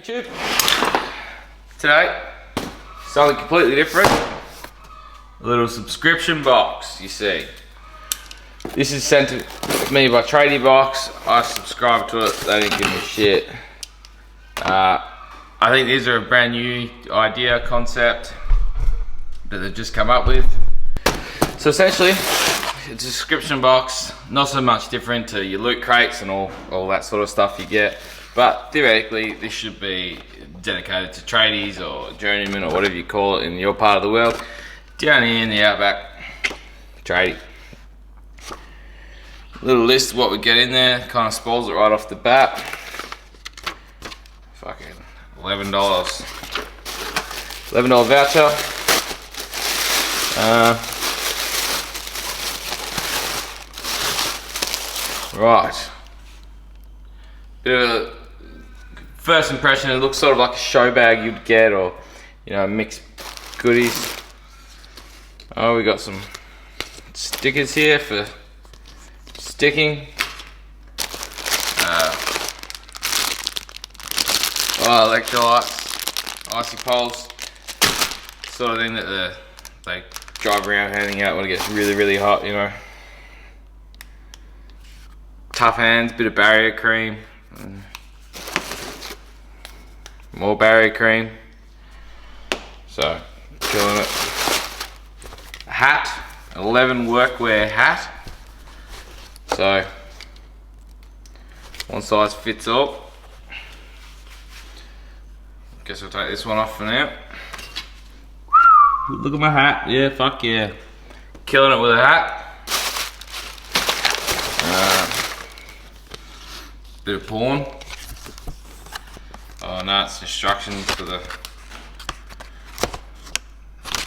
YouTube. Today, something completely different. A little subscription box, you see. This is sent to me by TradieBox. I subscribed to it, they didn't give me shit. I think these are a brand new idea, concept that they've just come up with. So essentially, it's a subscription box, not so much different to your loot crates and all that sort of stuff you get. But theoretically, this should be dedicated to tradies or journeymen or whatever you call it in your part of the world. Down here in the outback, tradie. Little list of what we get in there, kind of spoils it right off the bat. Fucking $11. $11 voucher. Right. Bit of a first impression, it looks sort of like a show bag you'd get, or you know, mixed goodies. Oh, we got some stickers here for sticking. Electrolytes, icy poles, sort of thing that they drive around handing out when it gets really hot, you know. Tough hands, bit of barrier cream, more barrier cream. So, killing it. A hat, 11 workwear hat. So, one size fits all. Guess we'll take this one off for now. Look at my hat, yeah, fuck yeah. Killing it with a hat. Bit of porn. Oh no, it's instructions for the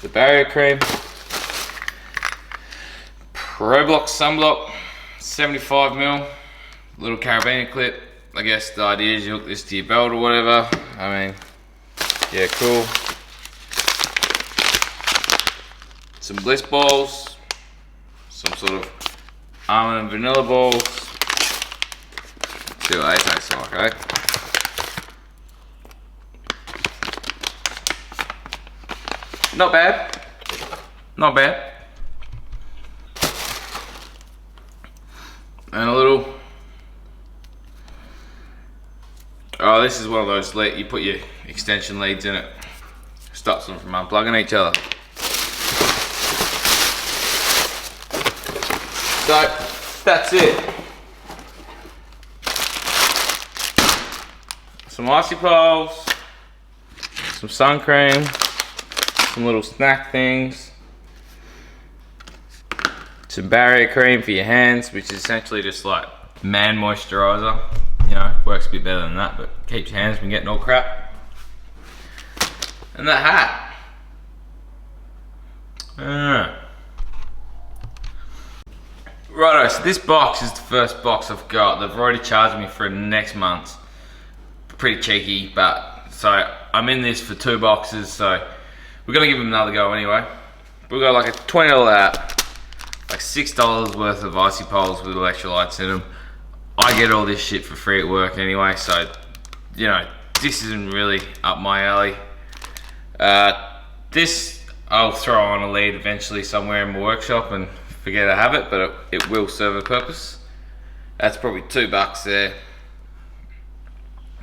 barrier cream. Roblox sunblock, 75mm, little carabiner clip. I guess the idea is you hook this to your belt or whatever. I mean, yeah, cool. Some bliss balls, some sort of almond and vanilla balls. See what they taste like, eh? Not bad. Not bad. And a little... Oh, this is one of those, you put your extension leads in it. Stops them from unplugging each other. So, that's it. Some icy poles, some sun cream, some little snack things, some barrier cream for your hands, which is essentially just like man moisturizer. You know, works a bit better than that, but keeps your hands from getting all crap. And that hat. Righto, so this box is the first box I've got. They've already charged me for next month. Pretty cheeky, but so I'm in this for 2 boxes, so we're gonna give them another go anyway. We've got like a $20 hat, like $6 worth of icy poles with electrolytes in them. I get all this shit for free at work anyway, so you know, this isn't really up my alley. This I'll throw on a lead eventually somewhere in my workshop and forget I have it, but it will serve a purpose. That's probably $2 there.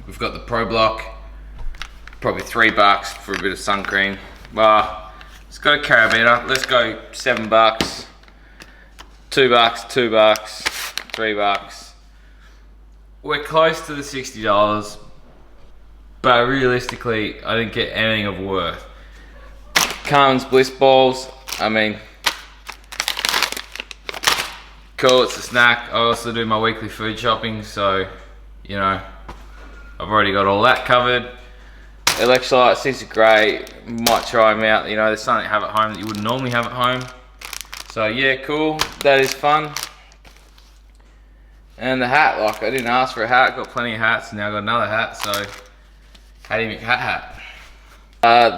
We've got the Pro Block, probably $3 for a bit of sun cream. Well, it's got a carabiner. Let's go $7, $2, $2, $3. We're close to the $60, but realistically, I didn't get anything of worth. Carmen's Bliss Balls, I mean, cool, it's a snack. I also do my weekly food shopping, so, you know, I've already got all that covered. Electrolytes, these are great. Might try them out. You know, there's something to have at home that you wouldn't normally have at home. So yeah, cool. That is fun. And the hat, like I didn't ask for a hat. Got plenty of hats. Now I got another hat. So how do you make a hat?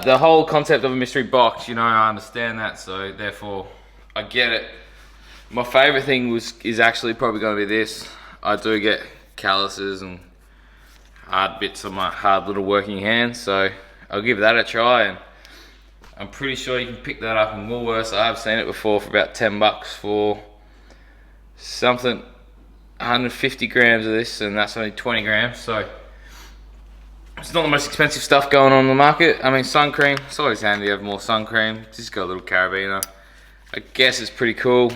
The whole concept of a mystery box, you know, I understand that. So therefore, I get it. My favorite thing is actually probably going to be this. I do get calluses and hard bits on my hard little working hands, so I'll give that a try. And I'm pretty sure you can pick that up in Woolworths. I have seen it before for about 10 bucks for something, 150 grams of this, and that's only 20 grams, so it's not the most expensive stuff going on the market. I mean, sun cream, it's always handy to have more sun cream. Just got a little carabiner. I guess it's pretty cool.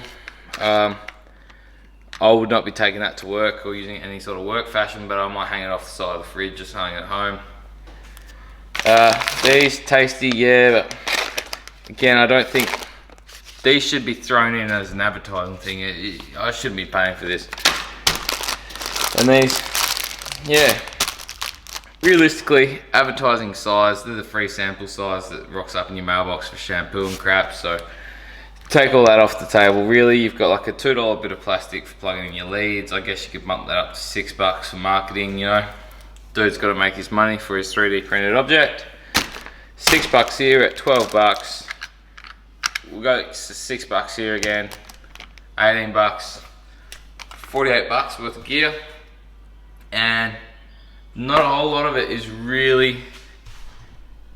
I would not be taking that to work or using it in any sort of work fashion, but I might hang it off the side of the fridge, just hang it at home. These tasty, yeah, but again, I don't think these should be thrown in as an advertising thing. I shouldn't be paying for this. And these, yeah, realistically, advertising size, they're the free sample size that rocks up in your mailbox for shampoo and crap, so take all that off the table. Really, you've got like a $2 bit of plastic for plugging in your leads. I guess you could bump that up to $6 for marketing, you know. Dude's got to make his money for his 3D printed object. $6 here at 12 bucks. We'll go to $6 here again. 18 bucks. 48 bucks worth of gear. And not a whole lot of it is really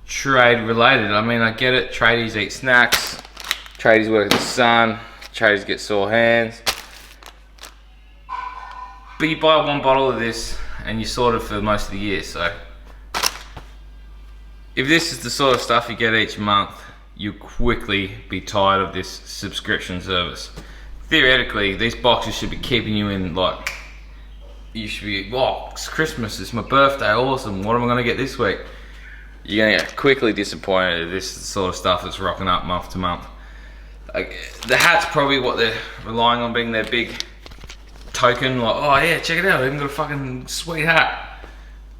trade related. I mean, I get it. Tradies eat snacks. Tradies work in the sun. Tradies get sore hands. But you buy one bottle of this and you sort it for most of the year, so if this is the sort of stuff you get each month, you'll quickly be tired of this subscription service. Theoretically, these boxes should be keeping you in, like, you should be, oh, it's Christmas, it's my birthday, awesome, what am I gonna get this week? You're gonna get quickly disappointed if this is the sort of stuff that's rocking up month to month. Like, the hat's probably what they're relying on being their big token, like, oh yeah, check it out, I even got a fucking sweet hat.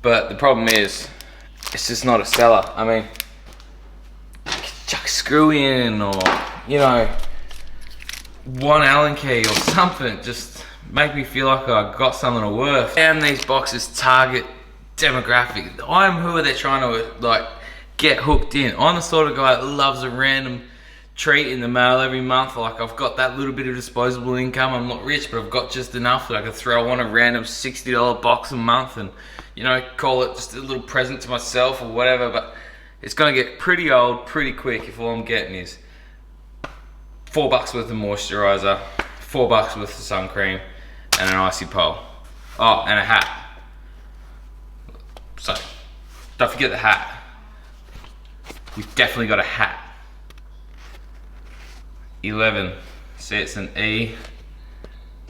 But the problem is, it's just not a seller. I mean, chuck a screw in, or, you know, one Allen key or something, just make me feel like I got something of worth. And these boxes target demographic. I'm who they're trying to, like, get hooked in. I'm the sort of guy that loves a random treat in the mail every month. Like, I've got that little bit of disposable income. I'm not rich, but I've got just enough that I can throw on a random $60 box a month and, you know, call it just a little present to myself or whatever. But it's gonna get pretty old pretty quick if all I'm getting is $4 worth of moisturizer, $4 worth of sun cream, and an icy pole. Oh, and a hat. So, don't forget the hat. We've definitely got a hat. 11. See, it's an E.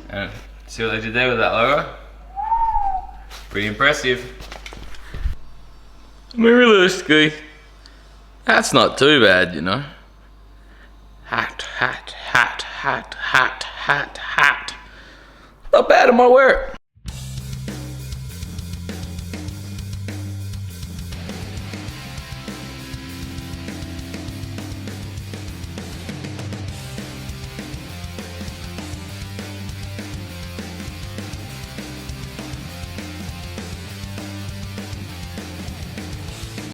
And see what they did there with that logo? Pretty impressive. I mean, realistically, that's not too bad, you know. Hat, hat, hat, hat, hat, hat, hat. Not bad, I might wear it.